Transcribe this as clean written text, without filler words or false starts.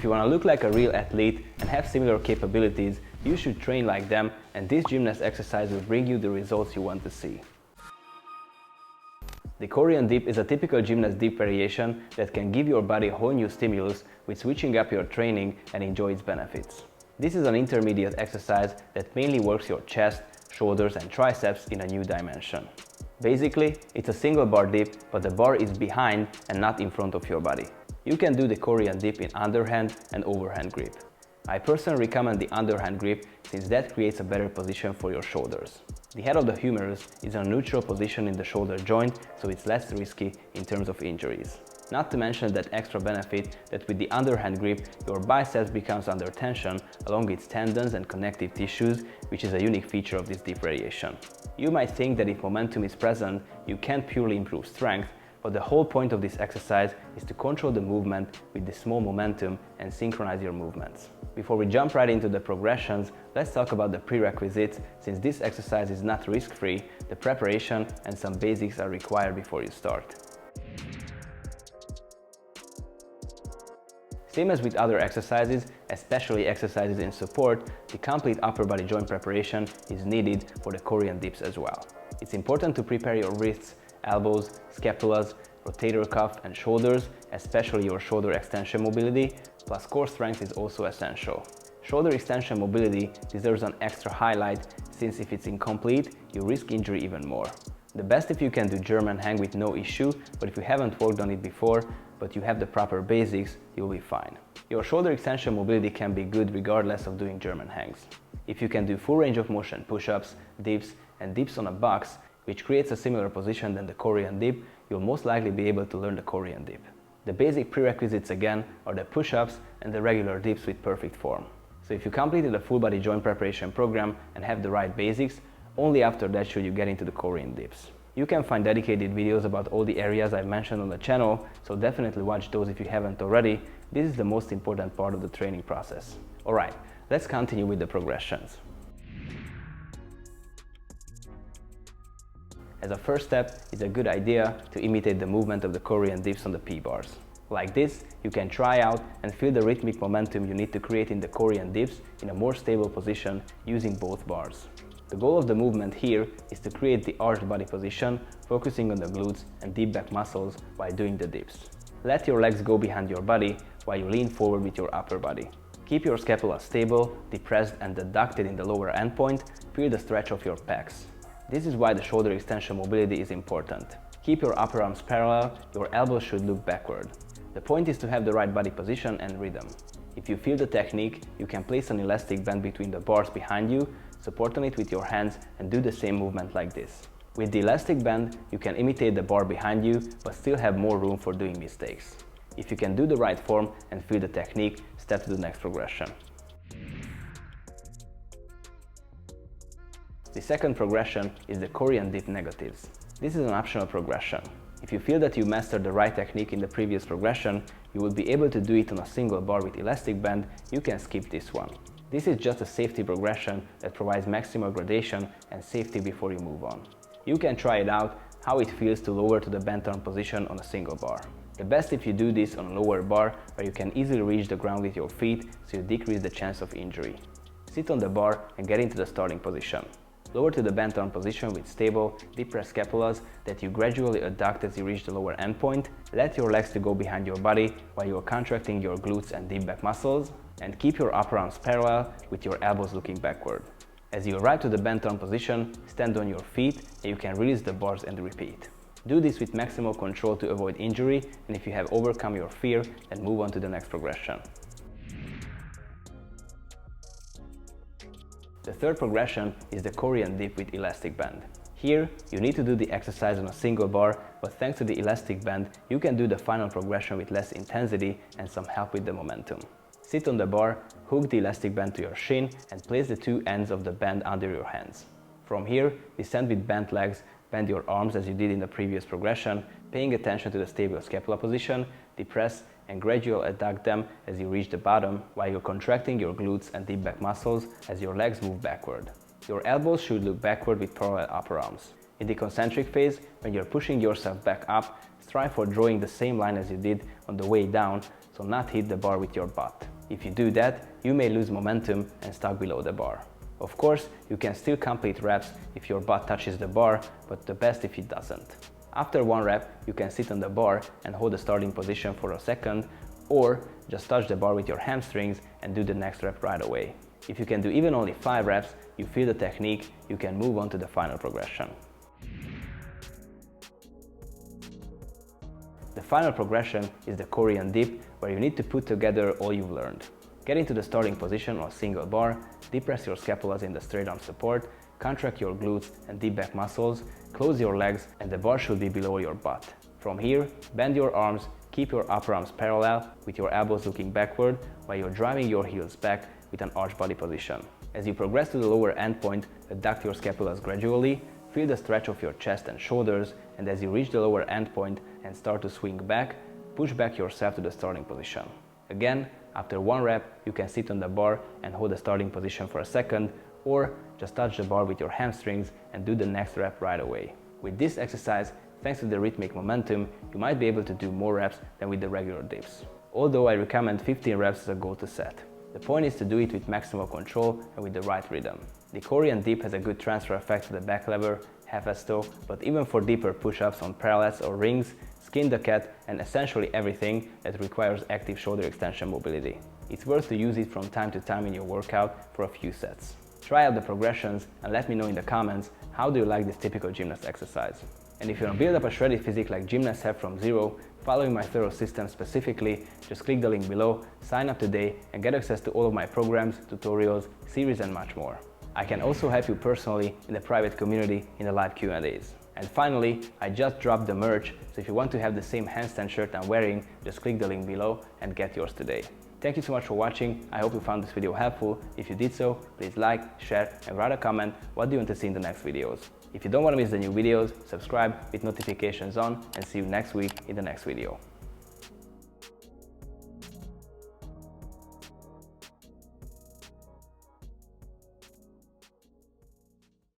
you want to look like a real athlete and have similar capabilities, you should train like them, and this gymnast exercise will bring you the results you want to see. The Korean dip is a typical gymnast dip variation that can give your body a whole new stimulus with switching up your training and enjoy its benefits. This is an intermediate exercise that mainly works your chest, shoulders and triceps in a new dimension. Basically, it's a single bar dip, but the bar is behind and not in front of your body. You can do the Korean dip in underhand and overhand grip. I personally recommend the underhand grip since that creates a better position for your shoulders. The head of the humerus is in a neutral position in the shoulder joint, so it's less risky in terms of injuries. Not to mention that extra benefit that with the underhand grip, your biceps becomes under tension along its tendons and connective tissues, which is a unique feature of this dip variation. You might think that if momentum is present, you can't purely improve strength, but the whole point of this exercise is to control the movement with the small momentum and synchronize your movements. Before we jump right into the progressions, let's talk about the prerequisites. Since this exercise is not risk-free, the preparation and some basics are required before you start. Same as with other exercises, especially exercises in support, the complete upper body joint preparation is needed for the Korean dips as well. It's important to prepare your wrists, elbows, scapulas, rotator cuff and shoulders, especially your shoulder extension mobility, plus core strength is also essential. Shoulder extension mobility deserves an extra highlight since if it's incomplete, you risk injury even more. The best if you can do German hang with no issue, but if you haven't worked on it before, but you have the proper basics, you'll be fine. Your shoulder extension mobility can be good regardless of doing German hangs. If you can do full range of motion push-ups, dips and dips on a box, which creates a similar position than the Korean dip, you'll most likely be able to learn the Korean dip. The basic prerequisites again are the push-ups and the regular dips with perfect form. So if you completed a full body joint preparation program and have the right basics, only after that should you get into the Korean dips. You can find dedicated videos about all the areas I've mentioned on the channel, so definitely watch those if you haven't already. This is the most important part of the training process. Alright, let's continue with the progressions. As a first step, it's a good idea to imitate the movement of the Korean dips on the P-bars. Like this, you can try out and feel the rhythmic momentum you need to create in the Korean dips in a more stable position using both bars. The goal of the movement here is to create the arched body position, focusing on the glutes and deep back muscles while doing the dips. Let your legs go behind your body while you lean forward with your upper body. Keep your scapula stable, depressed and adducted in the lower end point. Feel the stretch of your pecs. This is why the shoulder extension mobility is important. Keep your upper arms parallel, your elbows should look backward. The point is to have the right body position and rhythm. If you feel the technique, you can place an elastic band between the bars behind you, support on it with your hands and do the same movement like this. With the elastic band, you can imitate the bar behind you but still have more room for doing mistakes. If you can do the right form and feel the technique, step to the next progression. The second progression is the Korean dip negatives. This is an optional progression. If you feel that you mastered the right technique in the previous progression, you will be able to do it on a single bar with elastic band. You can skip this one. This is just a safety progression that provides maximal gradation and safety before you move on. You can try it out, how it feels to lower to the bent arm position on a single bar. The best if you do this on a lower bar where you can easily reach the ground with your feet, so you decrease the chance of injury. Sit on the bar and get into the starting position. Lower to the bent arm position with stable, depressed scapulas that you gradually adduct as you reach the lower end point. Let your legs to go behind your body while you are contracting your glutes and deep back muscles, and keep your upper arms parallel with your elbows looking backward. As you arrive to the bent arm position, stand on your feet and you can release the bars and repeat. Do this with maximal control to avoid injury, and if you have overcome your fear, then move on to the next progression. The third progression is the Korean dip with elastic band. Here, you need to do the exercise on a single bar, but thanks to the elastic band, you can do the final progression with less intensity and some help with the momentum. Sit on the bar, hook the elastic band to your shin and place the two ends of the band under your hands. From here, descend with bent legs, bend your arms as you did in the previous progression, paying attention to the stable scapula position, depress and gradually adduct them as you reach the bottom while you're contracting your glutes and deep back muscles as your legs move backward. Your elbows should look backward with parallel upper arms. In the concentric phase, when you're pushing yourself back up, strive for drawing the same line as you did on the way down, so not hit the bar with your butt. If you do that, you may lose momentum and stuck below the bar. Of course, you can still complete reps if your butt touches the bar, but the best if it doesn't. After one rep, you can sit on the bar and hold the starting position for a second, or just touch the bar with your hamstrings and do the next rep right away. If you can do even only 5 reps, you feel the technique, you can move on to the final progression. The final progression is the Korean dip, where you need to put together all you've learned. Get into the starting position on a single bar, depress your scapulas in the straight arm support, contract your glutes and deep back muscles, close your legs, and the bar should be below your butt. From here, bend your arms, keep your upper arms parallel with your elbows looking backward while you're driving your heels back with an arched body position. As you progress to the lower end point, adduct your scapulas gradually, feel the stretch of your chest and shoulders, and as you reach the lower end point and start to swing back, push back yourself to the starting position. Again, after one rep, you can sit on the bar and hold the starting position for a second, or just touch the bar with your hamstrings and do the next rep right away. With this exercise, thanks to the rhythmic momentum, you might be able to do more reps than with the regular dips. Although I recommend 15 reps as a goal to set. The point is to do it with maximal control and with the right rhythm. The Korean dip has a good transfer effect to the back lever, half as toe, but even for deeper push-ups on parallels or rings, skin the cat, and essentially everything that requires active shoulder extension mobility. It's worth to use it from time to time in your workout for a few sets. Try out the progressions and let me know in the comments how do you like this typical gymnast exercise. And if you want to build up a shredded physique like gymnasts have from zero, following my thorough system specifically, just click the link below, sign up today and get access to all of my programs, tutorials, series and much more. I can also help you personally in the private community in the live Q&As. And finally, I just dropped the merch, so if you want to have the same handstand shirt I'm wearing, just click the link below and get yours today. Thank you so much for watching. I hope you found this video helpful. If you did so, please like, share and write a comment what do you want to see in the next videos. If you don't want to miss the new videos, subscribe with notifications on and see you next week in the next video.